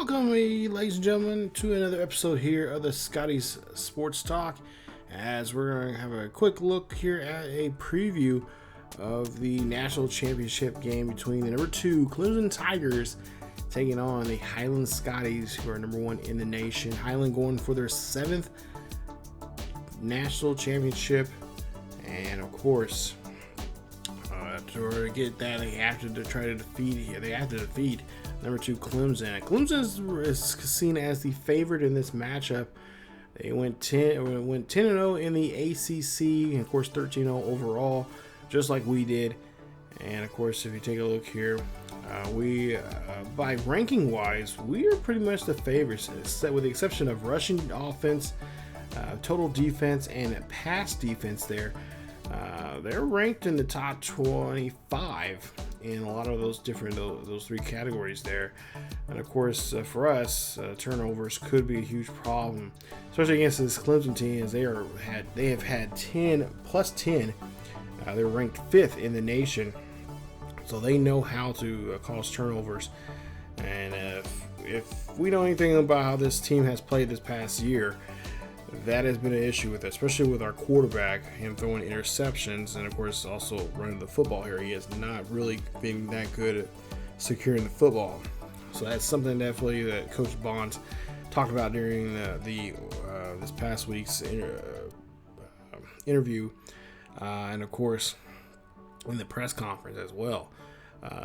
Welcome, ladies and gentlemen, to another episode here of the Scotties Sports Talk, as we're going to have a quick look here at a preview of the national championship game between the number 2 Clemson Tigers taking on the Highland Scotties, who are number 1 in the nation. Highland going for their 7th national championship, and of course, to get that, they have to defeat number 2 Clemson. Clemson is seen as the favorite in this matchup. They went 10-0 in the ACC, and of course 13-0 overall, just like we did. And of course, if you take a look here, we by ranking wise, we are pretty much the favorites, with the exception of rushing offense, total defense, and pass defense. They're ranked in the top 25 in a lot of those three categories there. And of course, for us, turnovers could be a huge problem, especially against this Clemson team, as they have had 10 plus 10. They're ranked 5th in the nation, so they know how to cause turnovers. And if we know anything about how this team has played this past year, that has been an issue with it, especially with our quarterback, him throwing interceptions, and of course also running the football here. He has not really been that good at securing the football. So that's something definitely that Coach Bonds talked about during this past week's interview, and of course in the press conference as well.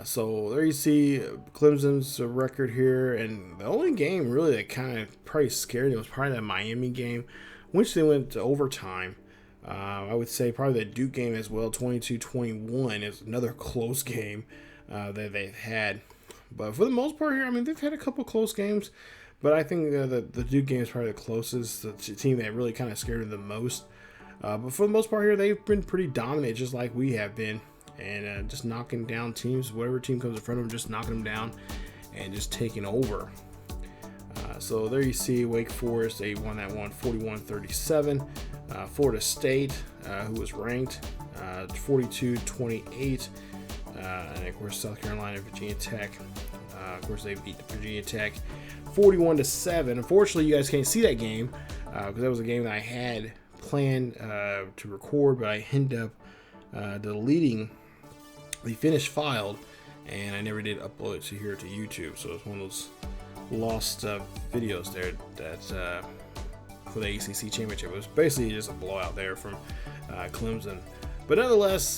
So there you see Clemson's record here, and the only game really that kind of probably scared them was probably that Miami game, which they went to overtime. I would say probably the Duke game as well, 22-21 is another close game that they've had. But for the most part here, I mean, they've had a couple close games, but I think the Duke game is probably the closest, the team that really kind of scared them the most. But for the most part here, they've been pretty dominant, just like we have been. And just knocking down teams, whatever team comes in front of them, just knocking them down and just taking over. So there you see Wake Forest, they won that one 41-37. Florida State, who was ranked 42-28. And of course, South Carolina, Virginia Tech. Of course, they beat Virginia Tech 41-7. Unfortunately, you guys can't see that game because that was a game that I had planned to record, but I ended up deleting the finished file, and I never did upload it to YouTube. So it's one of those lost videos there that for the ACC championship. It was basically just a blowout there from Clemson. But nonetheless,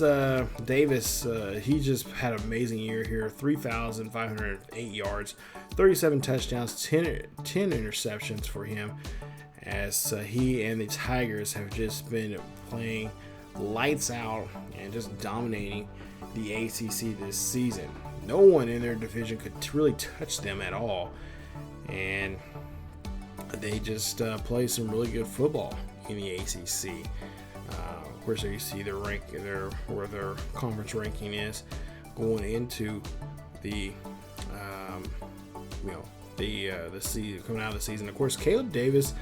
Davis, he just had an amazing year here. 3,508 yards, 37 touchdowns, 10 interceptions for him, as he and the Tigers have just been playing lights out and just dominating the ACC this season. No one in their division could really touch them at all, and they just play some really good football in the ACC. Of course, there you see their rank, where their conference ranking is going into the the season, coming out of the season. Of course, Caleb Davis,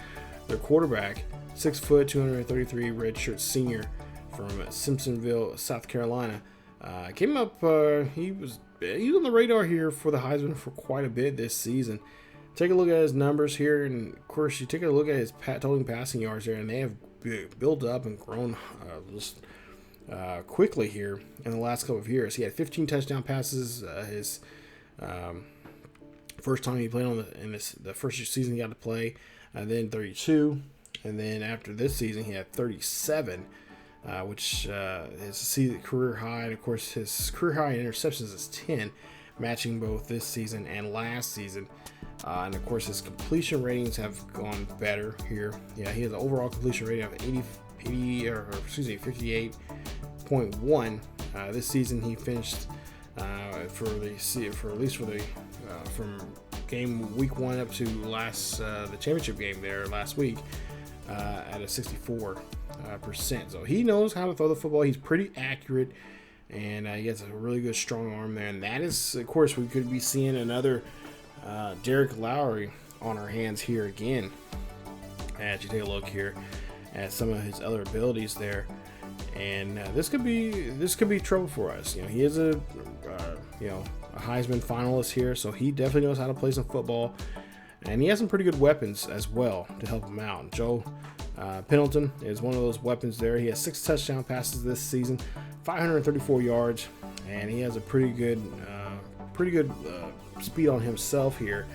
their quarterback, 6 foot, 233, redshirt senior from Simpsonville, South Carolina, came up. He was on the radar here for the Heisman for quite a bit this season. Take a look at his numbers here, and of course, you take a look at his total passing yards there, and they have built up and grown quickly here in the last couple of years. He had 15 touchdown passes his first time he played the first season he got to play, and then 32, and then after this season he had 37. Which is a career high, and of course his career high in interceptions is 10, matching both this season and last season. And of course his completion ratings have gone better here. Yeah, he has an overall completion rating of 58.1. This season he finished from game week 1 up to the championship game there last week at a 64%. So he knows how to throw the football. He's pretty accurate, and he has a really good strong arm there. And that is, of course, we could be seeing another Derek Lowry on our hands here again. As you take a look here at some of his other abilities there, and this could be trouble for us. You know, he is a Heisman finalist here, so he definitely knows how to play some football. And he has some pretty good weapons as well to help him out. Joe Pendleton is one of those weapons there. He has 6 touchdown passes this season, 534 yards, and he has a pretty good speed on himself here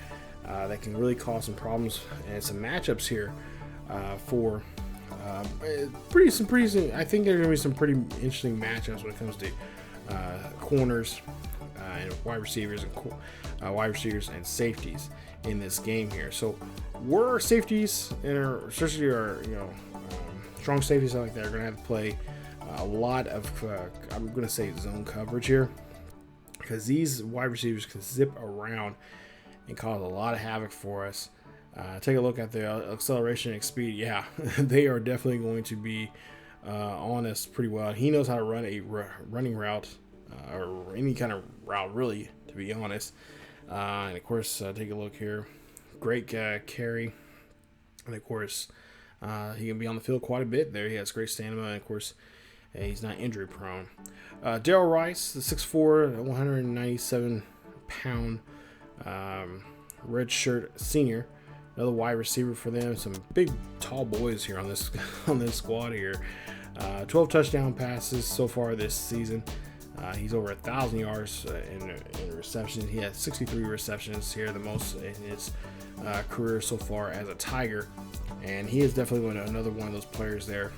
that can really cause some problems and some matchups here for pretty. I think there are going to be some pretty interesting matchups when it comes to corners and wide receivers and safeties in this game here. So we're safeties and especially our strong safeties like that are going to have to play a lot of I'm going to say zone coverage here, because these wide receivers can zip around and cause a lot of havoc for us. Take a look at the acceleration and speed. Yeah, they are definitely going to be on us pretty well. He knows how to run a running route or any kind of route, really, to be honest. And of course, take a look here. Great carry. And of course, he can be on the field quite a bit there. He has great stamina. And of course, he's not injury prone. Darrell Rice, the 6'4", 197-pound redshirt senior. Another wide receiver for them. Some big, tall boys here on this squad here. 12 touchdown passes so far this season. He's over 1,000 yards in receptions. He has 63 receptions here, the most in his career so far as a Tiger. And he is definitely another one of those players there.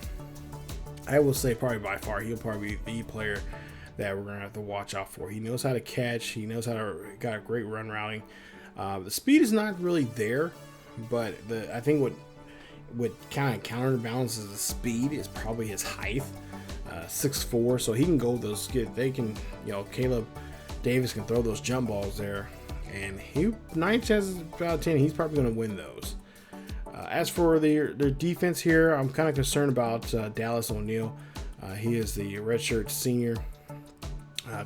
I will say probably by far he'll probably be the player that we're going to have to watch out for. He knows how to catch. He knows how to got a great run routing. The speed is not really there, but I think what kind of counterbalances the speed is probably his height. 6'4", so he can go those. They can, Caleb Davis can throw those jump balls there, and 9 chances out of 10, he's probably going to win those. As for their defense here, I'm kind of concerned about Dallas O'Neal. He is the redshirt senior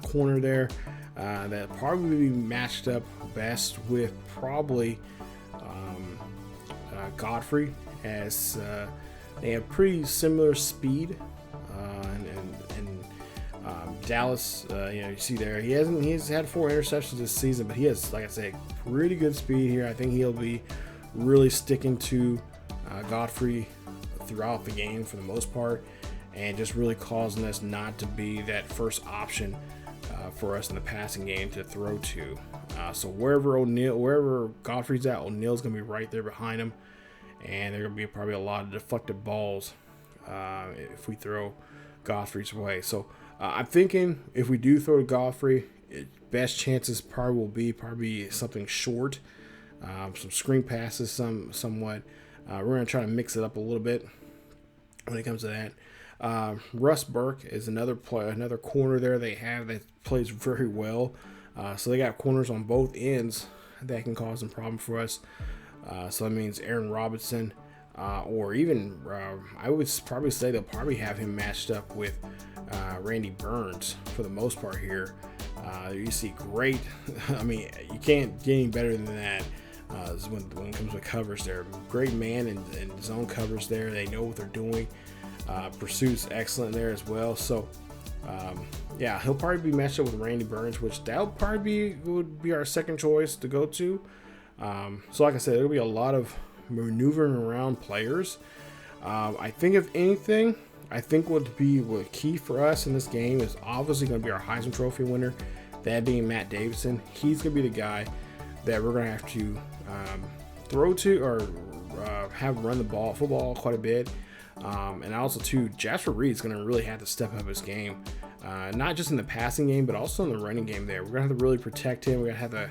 corner there. That probably be matched up best with probably Godfrey, as they have pretty similar speed. Dallas, you see there, he's had 4 interceptions this season, but he has, like I said, pretty good speed here. I think he'll be really sticking to Godfrey throughout the game for the most part, and just really causing us not to be that first option for us in the passing game to throw to. So wherever Godfrey's at, O'Neal's going to be right there behind him, and there are going to be probably a lot of deflected balls if we throw Godfrey's way. So I'm thinking if we do throw to Godfrey, best chances probably will be something short, some screen passes, somewhat. We're going to try to mix it up a little bit when it comes to that. Russ Burke is another corner there they have that plays very well. So they got corners on both ends that can cause some problem for us. So that means Aaron Robinson, or even I would probably say they'll probably have him matched up with Randy Burns for the most part here. You see great, I mean, you can't get any better than that when it comes to covers there. Great man and zone covers there. They know what they're doing. Pursuit's excellent there as well. So yeah, he'll probably be matched up with Randy Burns, which would be our second choice to go to. So like I said, there'll be a lot of maneuvering around players. I think if anything, what key for us in this game is obviously going to be our Heisman Trophy winner, that being Matt Davidson. He's going to be the guy that we're going to have to throw to or have run the football quite a bit. And also too, Jasper Reed's going to really have to step up his game, not just in the passing game, but also in the running game there. We're going to have to really protect him. We're going to have the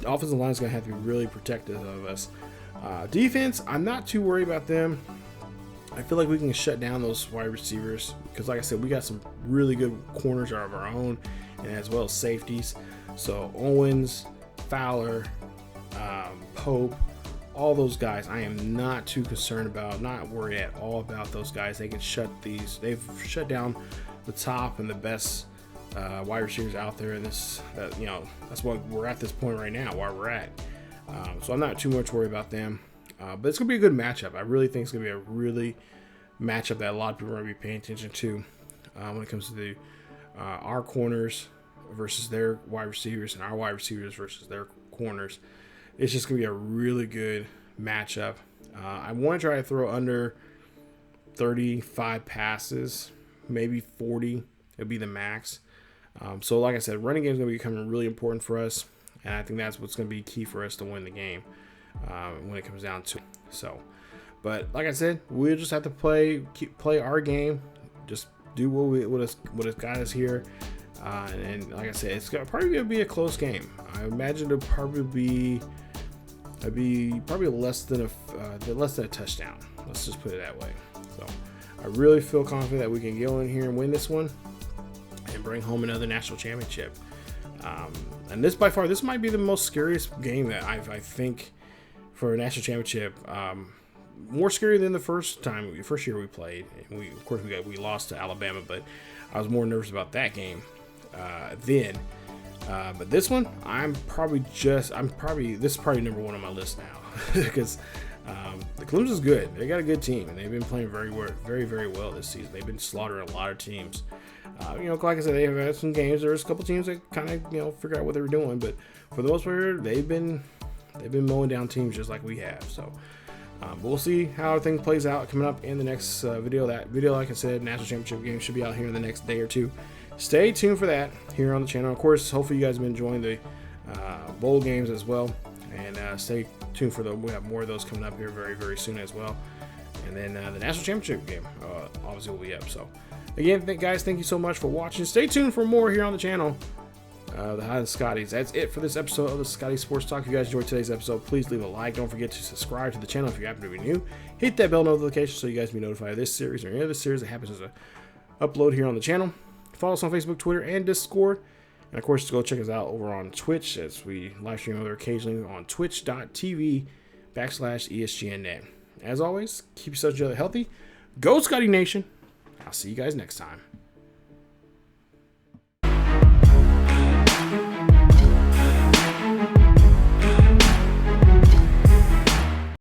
offensive line is going to have to be really protective of us. Defense, I'm not too worried about them. I feel like we can shut down those wide receivers because, like I said, we got some really good corners of our own, and as well as safeties. So Owens, Fowler, Pope, all those guys, I am not too concerned about, not worried at all about those guys. They can they've shut down the top and the best wide receivers out there. And that's why we're at this point right now, where we're at. So I'm not too much worried about them. But it's going to be a good matchup. I really think it's going to be a really matchup that a lot of people are going to be paying attention to when it comes to our corners versus their wide receivers and our wide receivers versus their corners. it's just going to be a really good matchup. I want to try to throw under 35 passes, maybe 40. It'll be the max. So like I said, running game is going to be becoming really important for us, and I think that's what's going to be key for us to win the game when it comes down to it. So, but like I said, we'll just have to play our game, just do what has got us here. And like I said, it's probably going to be a close game. I imagine it'll probably be less than a touchdown. Let's just put it that way. So I really feel confident that we can go in here and win this one and bring home another national championship. And this might be the most scariest game that I think for a national championship. More scary than the first year we played. And we lost to Alabama, but I was more nervous about that game then. But this one, this is probably number one on my list now because the Clemson's good. They got a good team, and they've been playing very, very well this season. They've been slaughtering a lot of teams. Like I said, they've had some games. There's a couple teams that kind of, figure out what they were doing, but for the most part, they've been mowing down teams just like we have. So we'll see how everything plays out coming up in the next video. That video, like I said, national championship game should be out here in the next day or two. Stay tuned for that here on the channel. Of course, hopefully you guys have been enjoying the bowl games as well, and stay tuned for we have more of those coming up here very, very soon as well. And then the national championship game obviously will be up. So again, guys, thank you so much for watching. Stay tuned for more here on the channel. The Highland Scotties. That's it for this episode of the Scotties Sports Talk. If you guys enjoyed today's episode, please leave a like. Don't forget to subscribe to the channel if you happen to be new. Hit that bell notification so you guys be notified of this series or any other series that happens to upload here on the channel. Follow us on Facebook, Twitter, and Discord. And of course, go check us out over on Twitch as we live stream over occasionally on twitch.tv/ESGNet. As always, keep yourself healthy. Go Scotty Nation. I'll see you guys next time.